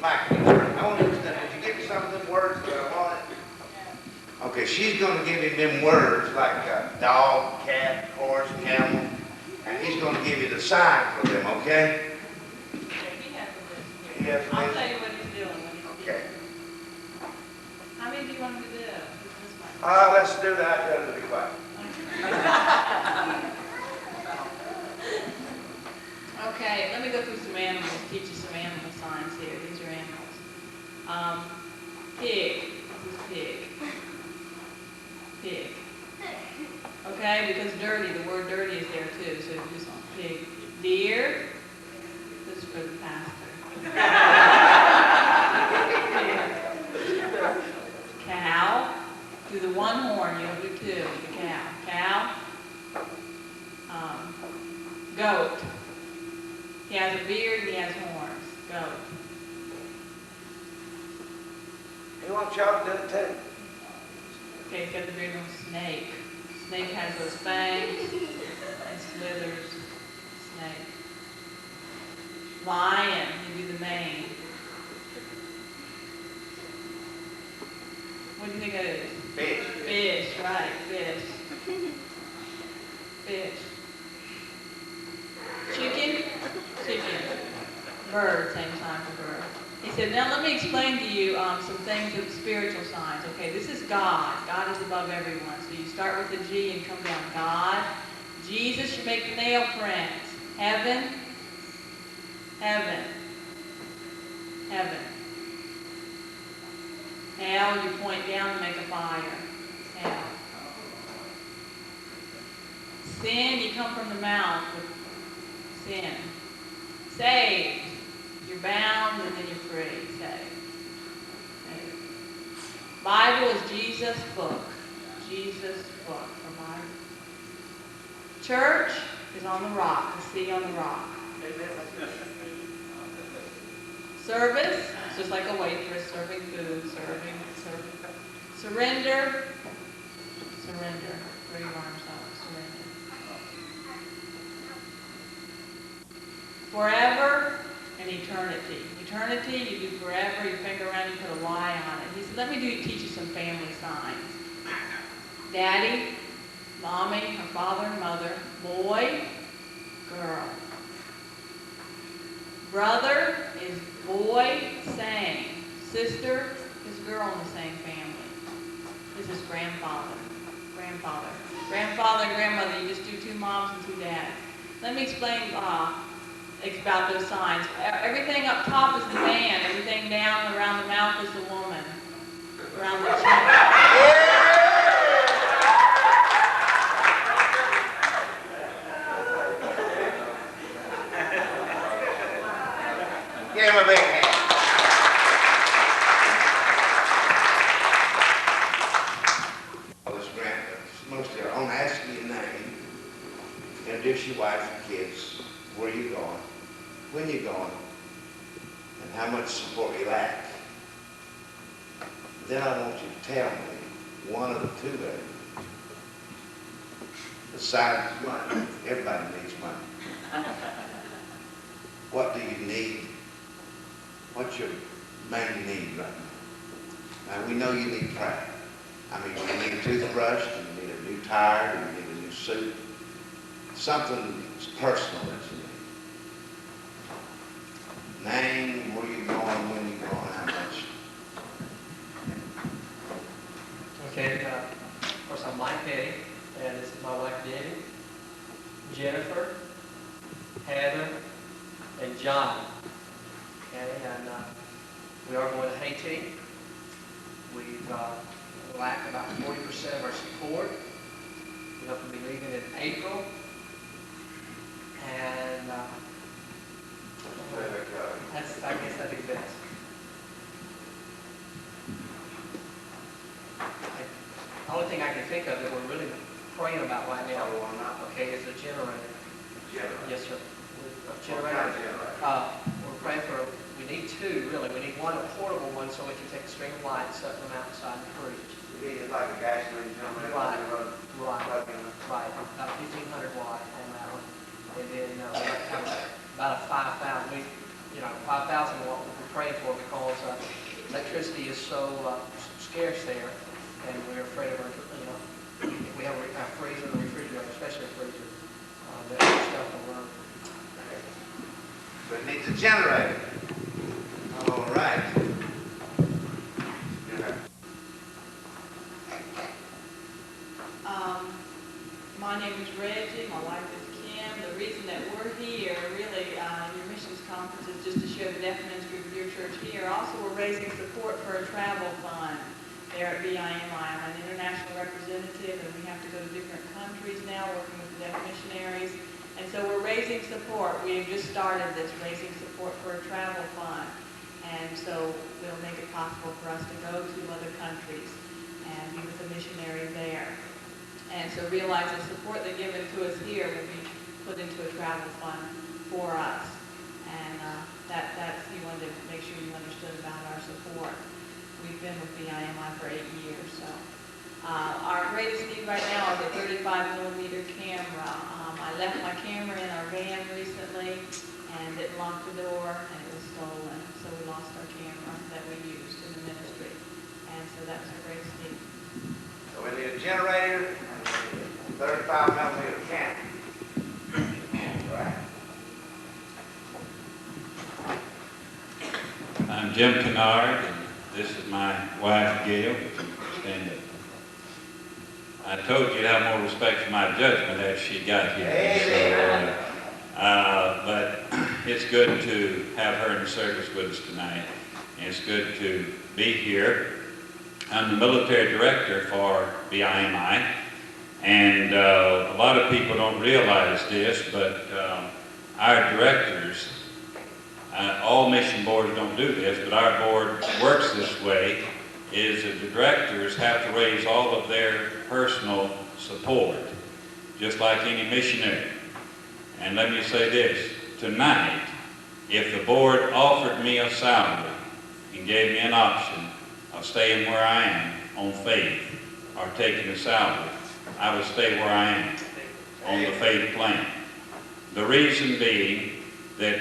back to me. I want to understand. Did you give me some of them words that I wanted? Okay, she's going to give him them words like dog, cat, horse, camel, and he's going to give you the sign for them, okay? He has a list here. I'll tell you what he's doing. Okay. How many do you want him to do? Let's do that. That'll be quiet. Okay, let me go through some animals, teach you some animal signs here. These are animals. Pig. This is pig. Pig. Okay, because dirty, the word dirty is there too, so you just on pig. Deer. This is for the pastor. Cow. Do the one horn, you don't do two. The cow. Cow. Goat. He has a beard and he has horns. Goat. He wants y'all to do it too. Okay, he's got the beard on snake. Snake has those fangs and slithers. Snake. Lion, you do the mane. What do you think it is? Fish. Fish, right, fish. Fish. Chicken? Chicken. Bird, same sign for bird. He said, now let me explain to you some things of spiritual signs. Okay, this is God. God is above everyone. So you start with the G and come down. God. Jesus, you make the nail prints. Heaven. Heaven. Heaven. Hell, you point down and make a fire. Hell. Sin, you come from the mouth with sin. Saved. You're bound and then you're free. Saved. Bible is Jesus' book. Jesus' book for Bible. Church is on the rock. The sea on the rock. Service, it's just like a waitress serving food, serving. Surrender. Surrender. Where your arms up. Surrender. Forever and eternity. Eternity, you do forever, you finger around, you put a Y on it. He said, let me teach you some family signs. Daddy, mommy, her father and mother, boy, girl. Brother is boy, same. Sister is girl in the same family. This is grandfather. Grandfather. Grandfather and grandmother, you just do two moms and two dads. Let me explain about those signs. Everything up top is the man. Everything down around the mouth is the woman. Around the chin. Give him a big hand. All this mostly I want to ask you your name, introduce your wife and kids, where you going, when you going, and how much support you lack. Then I want you to tell me one of the two of them. Besides money, everybody needs money. What do you need? What's your main need right now? Now we know you need prayer. I mean, you need a toothbrush, you need a new tire, you need a new suit. Something personal that you need. Name, where you going, when you going, how much. Okay, of course I'm Mike Petty, and this is my wife Debbie, Jennifer, Heather, and John. Okay, and we are going to Haiti. We've lacked about 40% of our support. We hope to be leaving in April. And I guess that'd be best. The only thing I can think of that we're really praying about right now, okay, is a generator. Yes, sir. A generator. We're praying for, we need two, really. We need one, a portable one, so we can take a string of light and set them outside the fridge. You need like a gasoline generator. Right. About 1,500 watt on that one. And then we like to have about a 5,000, 5,000 watt. We're pray for because electricity is so scarce there, and we're afraid of our, if we have a freezer or refrigerator, especially a freezer, that stuff will run. So it needs a generator. All right. Yeah. My name is Reggie, my wife is Kim. The reason that we're here, really, your missions conference is just to share the deaf ministry of your church here. Also, we're raising support for a travel fund there at BIMI. I'm an international representative, and we have to go to different countries now, working with the deaf missionaries. And so we're raising support. We've just started this, raising support for a travel fund. And so it'll make it possible for us to go to other countries and be with a missionary there. And so realize the support they're given to us here will be put into a travel fund for us. And that's, he wanted to make sure you understood about our support. We've been with BIMI for 8 years. So our greatest need right now is a 35mm camera. I left my camera in our van recently and didn't lock the door, and it was stolen. So we lost our camera that we used in the ministry. And so that's our greatest need. So we need a generator, 35mm camera. Right. I'm Jim Kennard, and this is my wife, Gail. Stand up. I told you to have more respect for my judgment as she got here. But it's good to have her in the service with us tonight. And it's good to be here. I'm the military director for BIMI. And a lot of people don't realize this, but our directors, all mission boards don't do this, but our board works this way, is that the directors have to raise all of their personal support, just like any missionary. And let me say this, tonight, if the board offered me a salary and gave me an option of staying where I am on faith or taking a salary, I would stay where I am on the faith plan. The reason being that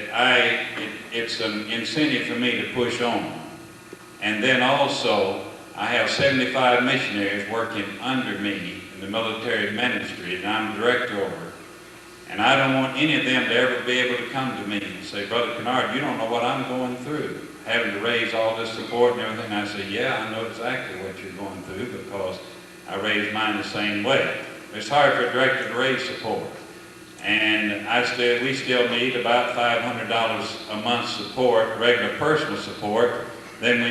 it's an incentive for me to push on. And then also, I have 75 missionaries working under me in the military ministry that I'm director over. And I don't want any of them to ever be able to come to me and say, Brother Kennard, you don't know what I'm going through, having to raise all this support and everything. I say, yeah, I know exactly what you're going through because I raised mine the same way. It's hard for a director to raise support. And we still need about $500 a month support, regular personal support. Then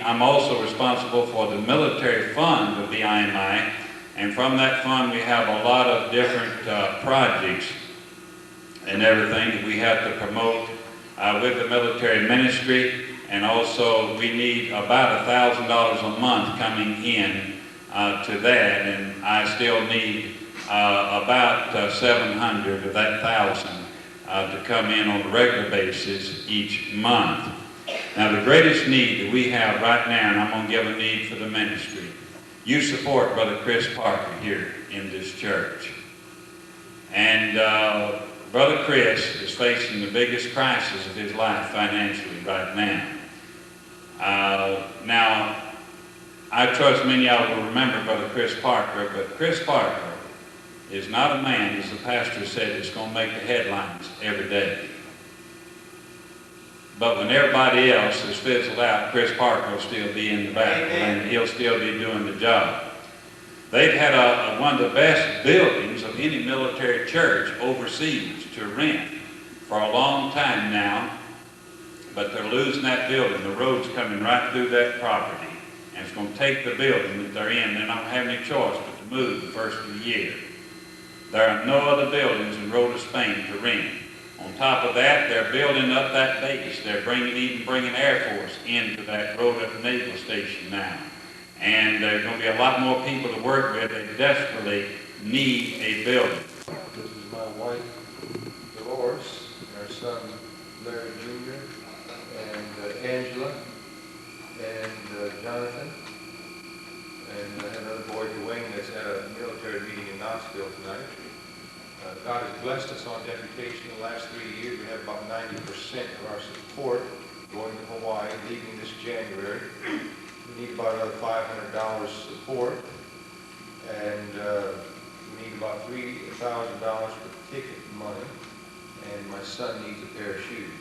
I'm also responsible for the military fund of BIMI. And from that fund, we have a lot of different projects and everything that we have to promote with the military ministry. And also, we need about $1,000 a month coming in to that. And I still need about 700 of that 1,000 to come in on a regular basis each month. Now, the greatest need that we have right now, and I'm going to give a need for the ministry, you support Brother Chris Parker here in this church. And Brother Chris is facing the biggest crisis of his life financially right now. Now, I trust many of you will remember Brother Chris Parker, but Chris Parker is not a man, as the pastor said, that's going to make the headlines every day. But when everybody else is fizzled out, Chris Parker will still be in the battle, and he'll still be doing the job. They've had one of the best buildings of any military church overseas to rent for a long time now, but they're losing that building. The road's coming right through that property, and it's going to take the building that they're in. They're not going to have any choice but to move the first of the year. There are no other buildings in Rhoda, Spain to rent. On top of that, they're building up that base. They're even bringing Air Force into that Rhoda Naval Station now. And there's going to be a lot more people to work with. They desperately need a building. This is my wife, Dolores, and our son, Larry Jr., and Angela, and Jonathan, and I have another boy, Dwayne, that's at a military meeting in Knoxville tonight. God has blessed us on deputation the last 3 years. We have about 90% of our support going to Hawaii, leaving this January. We need about another $500 support, and we need about $3,000 for ticket money, and my son needs a pair of shoes.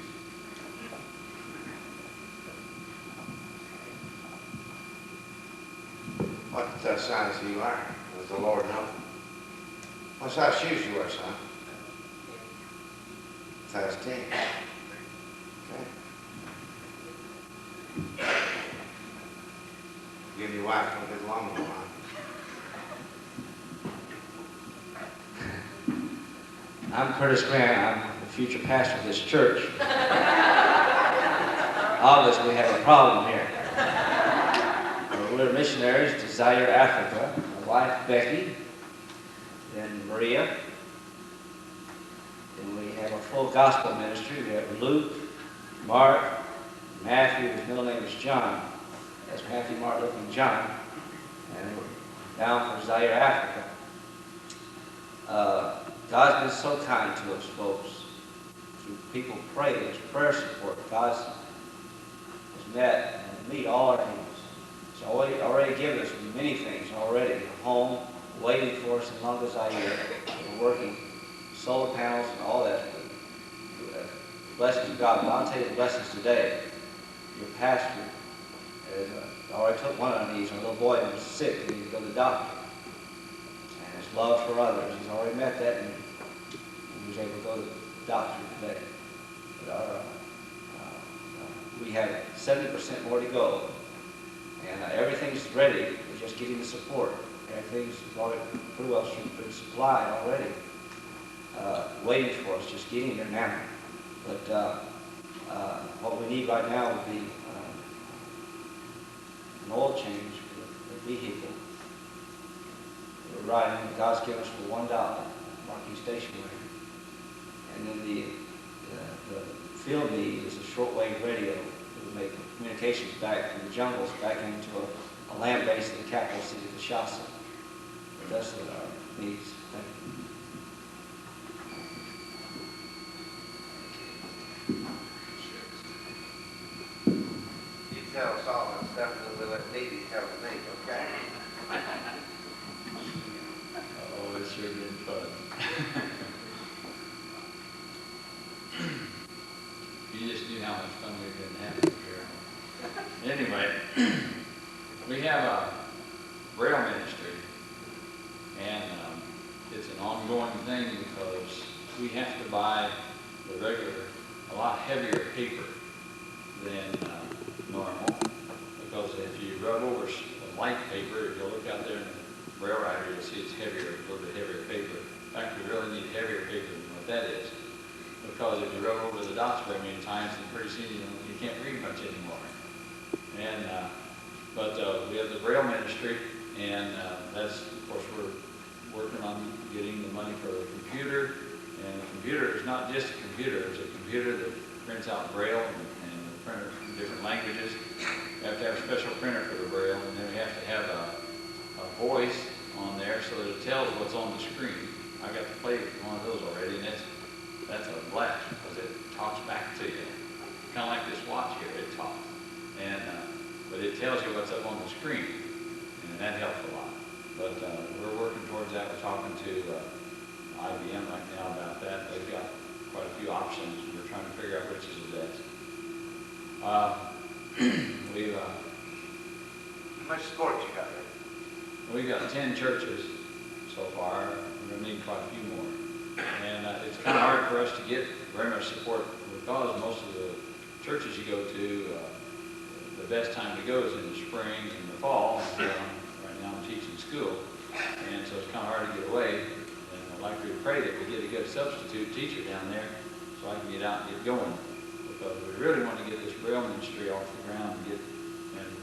What size do you wear? Does the Lord know? What size shoes you wear, son? Size 10. Okay. Give your wife a bit longer, huh? I'm Curtis Grant. I'm the future pastor of this church. Obviously, we have a problem here. We're missionaries to Zaire, Africa. My wife, Becky, then Maria. Then we have a full gospel ministry. We have Luke, Mark, Matthew, his middle name is John. That's Matthew, Mark, Luke, and John. And we're down for Zaire, Africa. God's been so kind to us, folks. Through people praying, there's prayer support. God's has met and meet all our needs. He's already given us many things already. A home waiting for us in Lunga, Zaire. We're working solar panels and all that. Blessings of God. But I'll tell you the blessings today. Your pastor has already took one of these. A little boy who was sick and he needed to go to the doctor. And his love for others. He's already met that and he was able to go to the doctor today. But we have 70% more to go. And everything's ready. We're just getting the support. Everything's already pretty well been supplied already. Waiting for us, just getting there now. But what we need right now would be an oil change for the vehicle. We're riding, God's given us for $1, Marquee Stationery. And then the field need is a shortwave radio that will make communications back from the jungles back into a land base in the capital city of Kinshasa. That's what our needs. Thank you. You tell Solomon stuff and we'll let Dee Dee tell me, okay? Oh, it's sure been fun. You just knew how much fun we've been having here. Anyway, we have a Braille ministry, and it's an ongoing thing because we have to buy the regular, a lot heavier paper than normal, because if you rub over a light paper, if you look out there in the Braille writer, you'll see it's heavier, a little bit heavier paper. In fact, we really need heavier paper than what that is, because if you rub over the dots very many times, then pretty soon you can't read much anymore. And but we have the Braille ministry, and that's, of course, we're working on getting the money for the computer. And the computer is not just a computer; it's a computer that prints out Braille and the printer in different languages. We have to have a special printer for the Braille, and then we have to have a voice on there so that it tells what's on the screen. I got to play one of those already, and that's a blast because it talks back to you. Kind of like this watch here, it talks. And but it tells you what's up on the screen, and that helps a lot. But we're working towards that. We're talking to IBM right now about that. They've got quite a few options, and we're trying to figure out which is the best. We've How much support you got there? we've got 10 churches so far. We're going to need quite a few more. And it's kind of hard for us to get very much support because most of the churches you go to, the best time to go is in the spring and the fall. Right now I'm teaching school, and so it's kind of hard to get away. And I'd like to pray that we get a good substitute teacher down there so I can get out and get going. Because we really want to get this Braille ministry off the ground and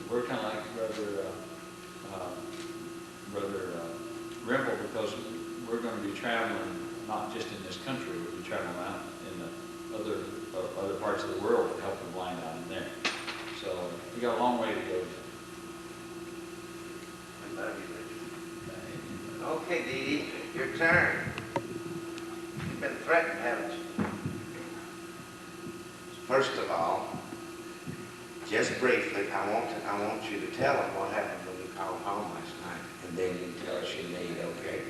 we're kind of like Brother Rimple, because we're going to be traveling not just in this country, we'll be traveling out in the other parts of the world to help the blind out in there. So we got a long way to go. I love you, Richard. Okay, Dee Dee, your turn. You've been threatened, haven't you? First of all, just briefly, I want you to tell them what happened when you called home last night, and then you tell us your need, okay?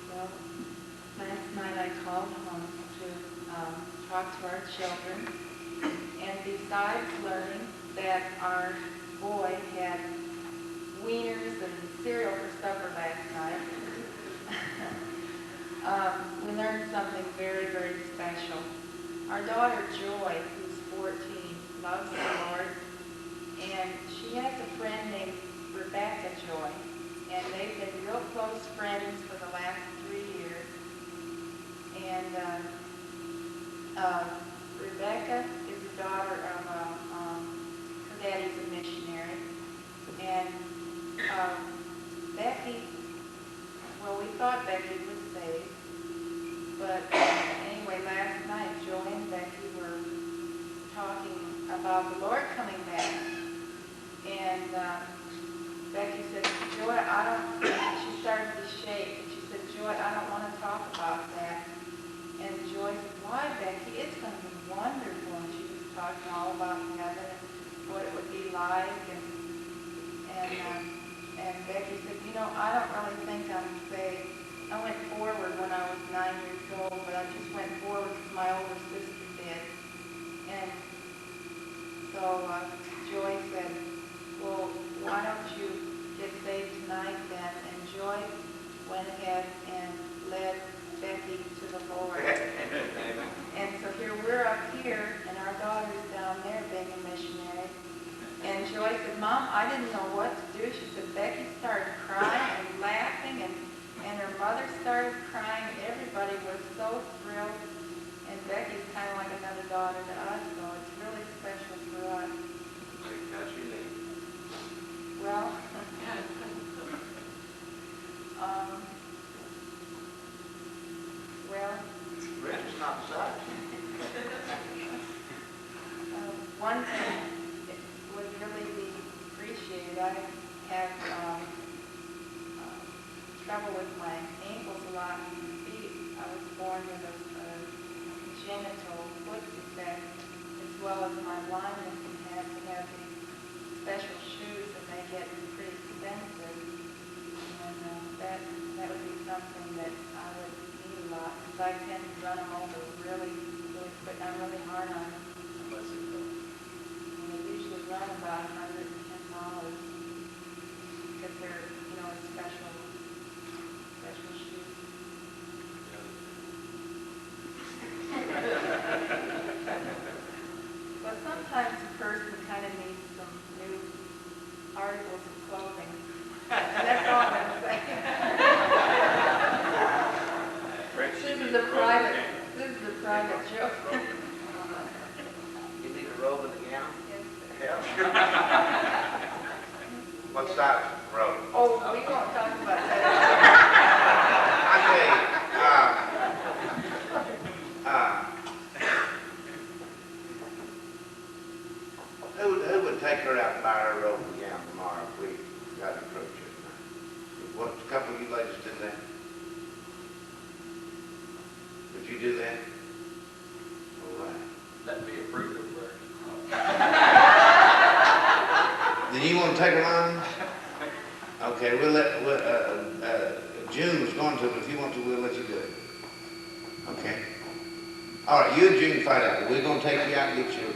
Well, last night I called home to talk to our children, and besides learning that our boy had wieners and cereal for supper last night, we learned something very, very special. Our daughter Joy, who's 14, loves the Lord, and she has a friend named Rebecca Joy, and they've been real close friends for the last 3 years. And Rebecca is the daughter of her daddy's a missionary, and Becky, well, we thought Becky was saved, but anyway, last night Joy and Becky were talking about the Lord coming back, and Becky said, Joy, she started to shake, and she said, Joy, I don't want to talk about that. And Joy said, why, Becky? It's going to be wonderful. And she was talking all about heaven and what it would be like. And Becky said, you know, I don't really think I'm saved. I went forward when I was 9 years old, but I just went forward because my older sister did. And so Joy said, well, why don't you get saved tonight then? And Joy went ahead and led Becky to the Lord. And so here we're up here, and our daughter's down there being a missionary. And Joy said, Mom, I didn't know what to do. She said, Becky started crying and laughing, and her mother started crying. Everybody was so thrilled. And Becky's kind of like another daughter to us, so it's really special for us. Well, It's not such. one thing that would really be appreciated, I have trouble with my ankles a lot and feet. I was born with a congenital foot defect, as well as my blindness, and had to have these special shoes, and they get pretty expensive. And that would be something that I would need a lot, because I tend to run them over really, really quick. I'm really hard on them. And they usually run about $110 because they're, special shoes. But sometimes a person kind of needs some new articles of clothing. That's all I'm saying. This is a private joke. You need a robe and a gown? Yes. Yeah. What size robe? Oh, we won't talk about that. I tell you, who would take her out and buy her a robe and gown tomorrow if we got to approach her? What, a couple of you ladies did that? Would you do that? All right. Let me approve of work. Then you want to take her on? Okay, we'll let, June was going to, but if you want to, we'll let you do it. Okay? All right, you and June fight out. We're going to take you out and get you.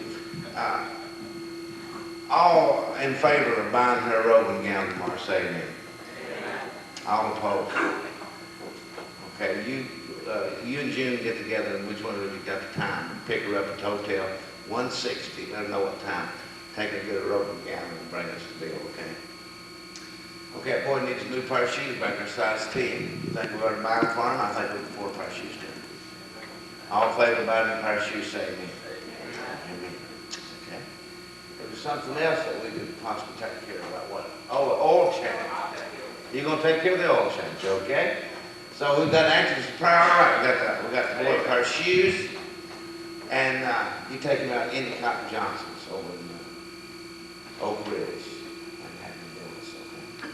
All in favor of buying her robe and gown tomorrow, say amen. All opposed? Okay, you and June get together, and which one of you got the time? Pick her up at the hotel, 160, let her know what time. Take her to get a robe and gown and bring us the bill, okay? Okay, that boy needs a new pair of shoes back there, size 10. You think we ought to buy them for him? I think we can afford a pair of shoes to him. All in favor of buying a pair of shoes, say amen. Amen. Okay. There was something else that we could possibly take care of. About what? Oh, the oil change. You're going to take care of the oil change, okay? So we've got answers to prayer. All right, we got the boy a pair of shoes, and you take him out to Endicott and Johnson's over in Oak Ridge and have him do this, okay?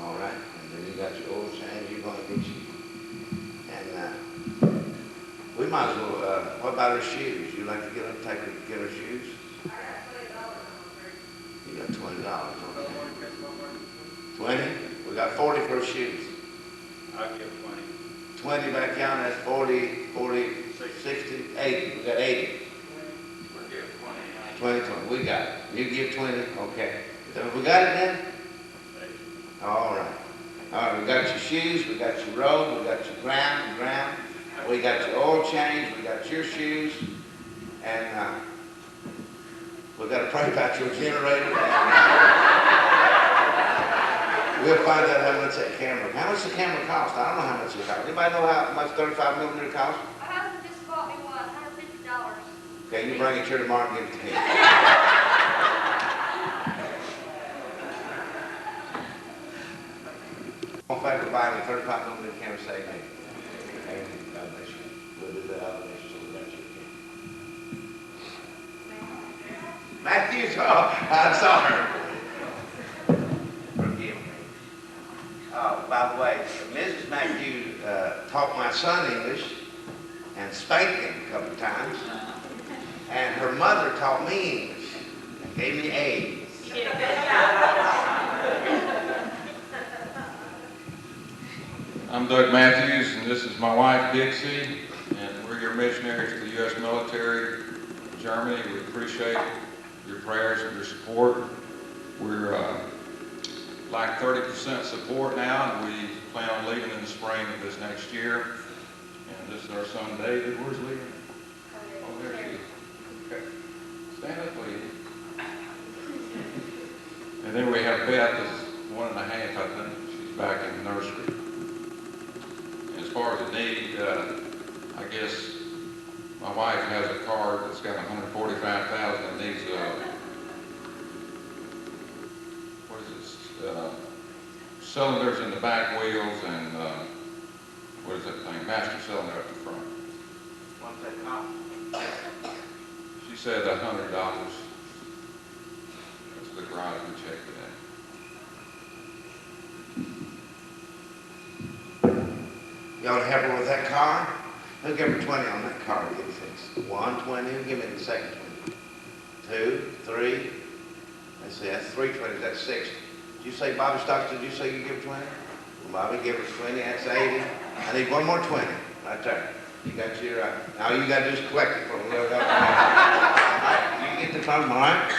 All right, and then you got your oil change. You're going to get you, and we We might as well, what about her shoes? You like to get up, get her shoes? You got $20 on it. 20? We got 40 for her shoes. I'll give 20. 20 back down, that's 40, 60, 80. We got 80. We'll give 20, 20. We got it. You give 20, okay. So we got it then? 20. All right. All right, we got your shoes, we got your robe, we got your ground, we got your oil change, we got your shoes, and we got to pray about your generator. We'll find out how much that camera. How much the camera cost? I don't know how much it costs. Anybody know how much 35 millimeter costs? My husband just bought me one, $150. Okay, you bring it here tomorrow and give it to him. In fact, we're buying a 35 millimeter camera, say amen. Amen. God bless you. We'll do that out of this, so we got you again. Matthew, I'm sorry. Forgive me. By the way, Mrs. Matthew taught my son English and spanked him a couple of times. And her mother taught me English and gave me A's. I'm Doug Matthews, and this is my wife Dixie, and we're your missionaries to the U.S. military in Germany. We appreciate your prayers and your support. We're like 30% support now, and we plan on leaving in the spring of this next year. And this is our son David. Where's leaving? Oh, there she is. Okay. Stand up, please. And then we have Beth, is 1.5, I think. She's back in the nursery. As far as the need, I guess my wife has a car that's got 145,000 and needs what is this? Cylinders in the back wheels and what is that thing? Master cylinder up the front. What's that cost? She said $100. That's the garage we checked it at. Y'all help her with that car? Who'll give her 20 on that car? Get it fixed. 1, 20. Who'll give me the second 20? 2, 3. Let's see, that's 3 20s. That's 60. Did you say Bobby Stockton? Did you say you give her 20? Well, Bobby, give her 20. That's 80. I need one more 20 right there. You got your. Now all you got to do is collect it from me. All right, you get the phone, all right?